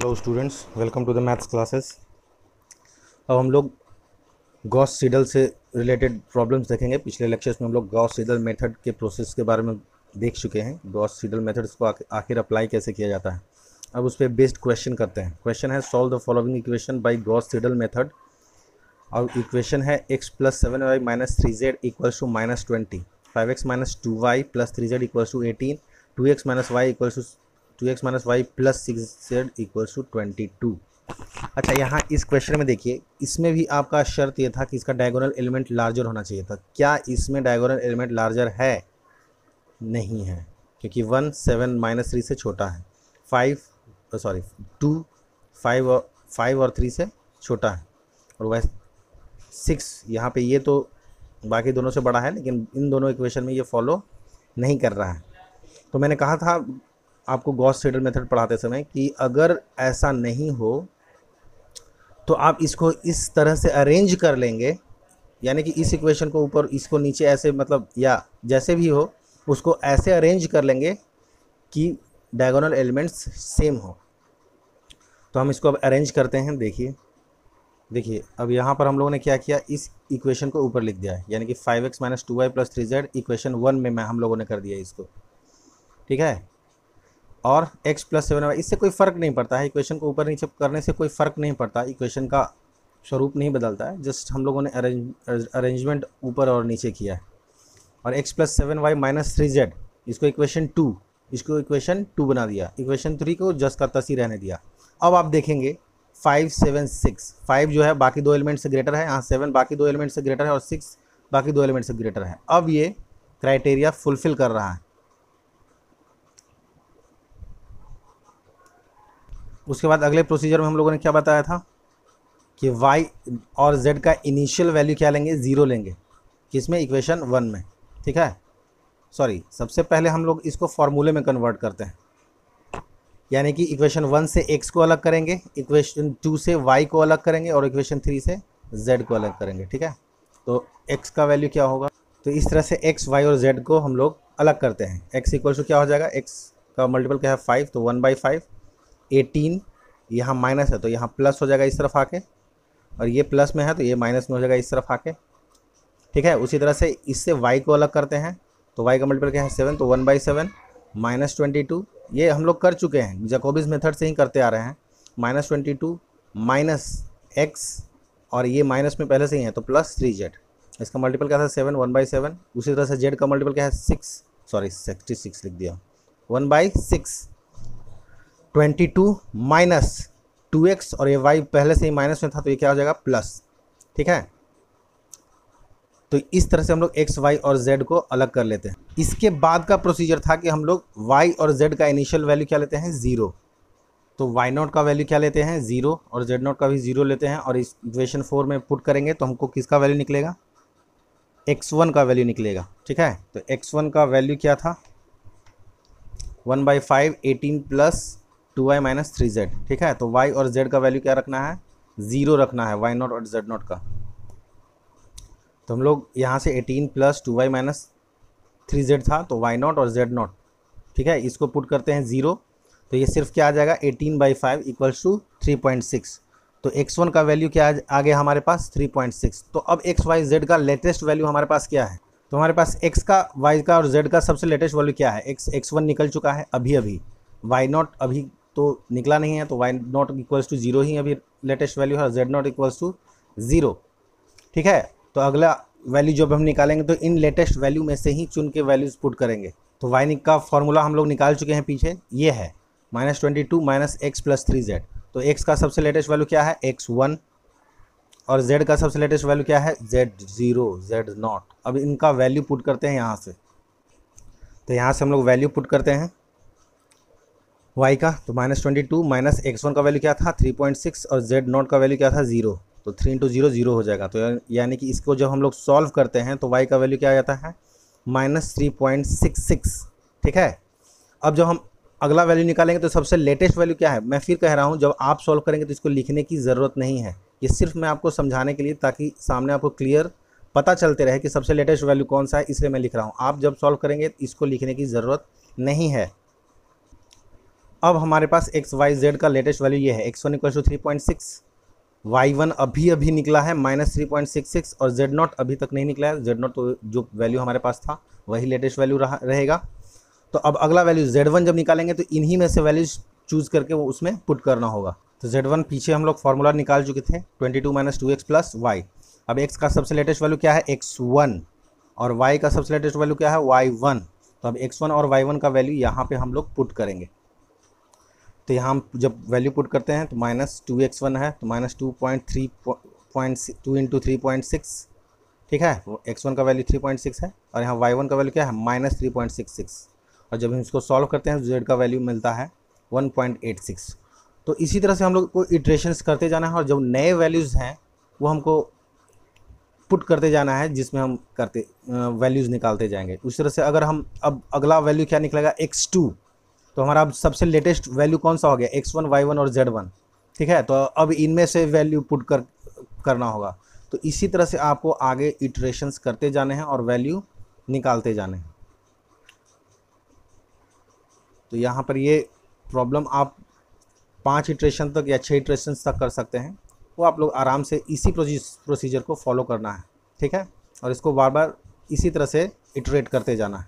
Hello students, welcome to the maths classes. अब हम लोग गॉस सीडल से रिलेटेड प्रॉब्लम्स देखेंगे। पिछले लेक्चर्स में हम लोग गॉस सीडल मेथड के प्रोसेस के बारे में देख चुके हैं। गॉस सीडल मेथड्स को आखिर अप्लाई कैसे किया जाता है, अब उस पर बेस्ड क्वेश्चन करते हैं। क्वेश्चन है solve the following equation by Gauss Seidel method. और इक्वेशन है x plus 7y minus 3z equals to minus 20, 5x minus 2y plus 3z equals to 18, 2x minus y equals to 2x minus y plus 6z equals to 22। अच्छा, यहाँ इस question में देखिए, इसमें भी आपका शर्त ये था कि इसका डायगोनल एलिमेंट लार्जर होना चाहिए था। क्या इसमें डायगोनल एलिमेंट लार्जर है? नहीं है, क्योंकि 1 7 माइनस 3 से छोटा है, 2 5 और 3 से छोटा है, और वैसे 6 यहाँ पे ये तो बाकी दोनों से बड़ा है, लेकिन इन दोनों इक्वेशन में ये फॉलो नहीं कर रहा है। तो मैंने कहा था आपको गॉस सीडल मेथड पढ़ाते समय कि अगर ऐसा नहीं हो तो आप इसको इस तरह से अरेंज कर लेंगे, यानी कि इस इक्वेशन को ऊपर इसको नीचे ऐसे, मतलब या जैसे भी हो उसको ऐसे अरेंज कर लेंगे कि डायगोनल एलिमेंट्स सेम हो। तो हम इसको अब अरेंज करते हैं। देखिए अब यहाँ पर हम लोगों ने क्या किया, इस इक्वेशन को ऊपर लिख दिया है, यानी कि 5x minus 2y plus 3z equation 1 में हम लोगों ने कर दिया इसको, ठीक है। और x प्लस 7y, इससे कोई फ़र्क नहीं पड़ता है, इक्वेशन को ऊपर नीचे करने से कोई फ़र्क नहीं पड़ता, इक्वेशन का स्वरूप नहीं बदलता है, जस्ट हम लोगों ने अरेंजमेंट ऊपर और नीचे किया है। और x plus 7y minus 3z, इसको इक्वेशन 2 बना दिया, इक्वेशन 3 को जस्ट का तस ही रहने दिया। अब आप देखेंगे 5 7 6, 5 जो है बाकी दो एलिमेंट से ग्रेटर है, यहाँ 7 बाकी दो एलिमेंट से ग्रेटर है, और 6 बाकी दो एलिमेंट से ग्रेटर है। अब ये क्राइटेरिया फुलफिल कर रहा है। उसके बाद अगले प्रोसीजर में हम लोगों ने क्या बताया था कि y और z का इनिशियल वैल्यू क्या लेंगे, 0 लेंगे, किसमें, इक्वेशन 1 में, ठीक है। सबसे पहले हम लोग इसको फॉर्मूले में कन्वर्ट करते हैं, यानी कि इक्वेशन 1 से x को अलग करेंगे, इक्वेशन 2 से y को अलग करेंगे, और इक्वेशन 3 से z को अलग करेंगे, ठीक है। तो x का वैल्यू क्या होगा, तो इस तरह से x, y और z को हम लोग अलग करते हैं। x इक्वल टू क्या हो जाएगा, x का मल्टीपल क्या है 5, तो 1/5, 18 यहाँ माइनस है तो यहाँ प्लस हो जाएगा इस तरफ आके, और ये प्लस में है तो ये माइनस में हो जाएगा इस तरफ आके, ठीक है। उसी तरह से इससे y को अलग करते हैं, तो y का मल्टीपल क्या है 7, तो 1/7 माइनस 22, ये हम लोग कर चुके हैं, जैकोबिस मेथड से ही करते आ रहे हैं। माइनस 22 माइनस x, और ये माइनस में पहले से ही है तो प्लस 3z, इसका मल्टीपल क्या था 7, 1/7। उसी तरह से z का मल्टीपल क्या है 66 लिख दिया, 1/6, 22 माइनस 2x, और ये y पहले से ही माइनस में था तो ये क्या हो जाएगा प्लस, ठीक है। तो इस तरह से हम लोग x, y और z को अलग कर लेते हैं। इसके बाद का प्रोसीजर था कि हम लोग y और z का इनिशियल वैल्यू क्या लेते हैं, 0। तो y0 का वैल्यू क्या लेते हैं 0, और z0 का भी 0 लेते हैं, और इस इक्वेशन 4 में पुट करेंगे तो हमको किसका वैल्यू निकलेगा, x1 का वैल्यू निकलेगा, ठीक है। तो x1 का वैल्यू क्या था 1/5, 18 प्लस 2y माइनस 3z, ठीक है। तो y और z का वैल्यू क्या रखना है, 0 रखना है, y0 और z0 का। तो हम लोग यहाँ से 18 प्लस 2y माइनस 3z था, तो y0 और z0, ठीक है, इसको पुट करते हैं 0, तो ये सिर्फ क्या आ जाएगा 18/5 इक्वल्स टू 3.6। तो x1 का वैल्यू क्या आ गया हमारे पास 3.6। तो अब x, y, z का लेटेस्ट वैल्यू हमारे पास क्या है, तो हमारे पास x का, y का और z का सबसे लेटेस्ट वैल्यू क्या है, x1 निकल चुका है अभी, y0 अभी तो निकला नहीं है, तो y0 इक्वल्स टू 0 ही अभी लेटेस्ट वैल्यू है, z0 इक्वल्स टू 0, ठीक है। तो अगला वैल्यू जब हम निकालेंगे तो इन लेटेस्ट वैल्यू में से ही चुन के वैल्यूज पुट करेंगे। तो y का फॉर्मूला हम लोग निकाल चुके हैं पीछे, ये है -22 माइनस x प्लस 3z। तो x का सबसे लेटेस्ट वैल्यू क्या है x1, और z का सबसे लेटेस्ट वैल्यू क्या है z0, z0। अब इनका वैल्यू पुट करते हैं यहाँ से, तो यहाँ से हम लोग वैल्यू पुट करते हैं y का, तो -22 माइनस x1 का वैल्यू क्या था 3.6, और z0 का वैल्यू क्या था 0, तो 3 × 0 0 हो जाएगा। तो यानी कि इसको जब हम लोग सॉल्व करते हैं तो y का वैल्यू क्या आ जाता है -3.66, ठीक है। अब जब हम अगला वैल्यू निकालेंगे तो सबसे लेटेस्ट वैल्यू क्या है, मैं फिर कह रहा हूँ जब आप सॉल्व करेंगे तो इसको लिखने की ज़रूरत नहीं है, ये सिर्फ मैं आपको समझाने के लिए, ताकि सामने आपको क्लियर पता चलते रहे कि सबसे लेटेस्ट वैल्यू कौन सा है, इसलिए मैं लिख रहा हूँ। आप जब सॉल्व करेंगे इसको लिखने की ज़रूरत नहीं है। अब हमारे पास एक्स वाई जेड का लेटेस्ट वैल्यू ये है, x1 इक्वल टू 3.6, y1 अभी अभी निकला है -3.66 और z0 अभी तक नहीं निकला है। z0 तो जो वैल्यू हमारे पास था वही लेटेस्ट वैल्यू रहेगा। तो अब अगला वैल्यू z1 जब निकालेंगे तो इन्हीं में से वैल्यूज चूज़ करके वो उसमें पुट करना होगा। तो z1 पीछे हम लोग फार्मूला निकाल चुके थे 22 - 2x + y। अब x का सबसे लेटेस्ट वैल्यू क्या है, x1, और y का सबसे लेटेस्ट वैल्यू क्या है, y1। तो अब x1 और y1 का वैल्यू यहाँ पे हम लोग पुट करेंगे। तो यहाँ हम जब वैल्यू पुट करते हैं तो -2x1 है तो -2.3.2 × 3.6, ठीक है। वो x1 का वैल्यू 3.6 है और यहाँ y1 का वैल्यू क्या है, -3.66, और जब हम इसको सॉल्व करते हैं तो z का वैल्यू मिलता है 1.86। तो इसी तरह से हम लोग को इटरेशंस करते जाना है और जब नए वैल्यूज़ हैं वो हमको पुट करते जाना है, जिसमें हम करते वैल्यूज़ निकालते जाएंगे। उस तरह से अगर हम अब अगला वैल्यू क्या निकलेगा, x2, तो हमारा अब सबसे लेटेस्ट वैल्यू कौन सा हो गया, x1, y1 और z1, ठीक है। तो अब इनमें से वैल्यू पुट करना होगा। तो इसी तरह से आपको आगे इटरेशंस करते जाने हैं और वैल्यू निकालते जाने हैं। तो यहाँ पर ये प्रॉब्लम आप 5 इटरेशन तक या 6 इटरेशन तक कर सकते हैं। वो आप लोग आराम से इसी प्रोसीजर को फॉलो करना है, ठीक है, और इसको बार बार इसी तरह से इटरेट करते जाना है।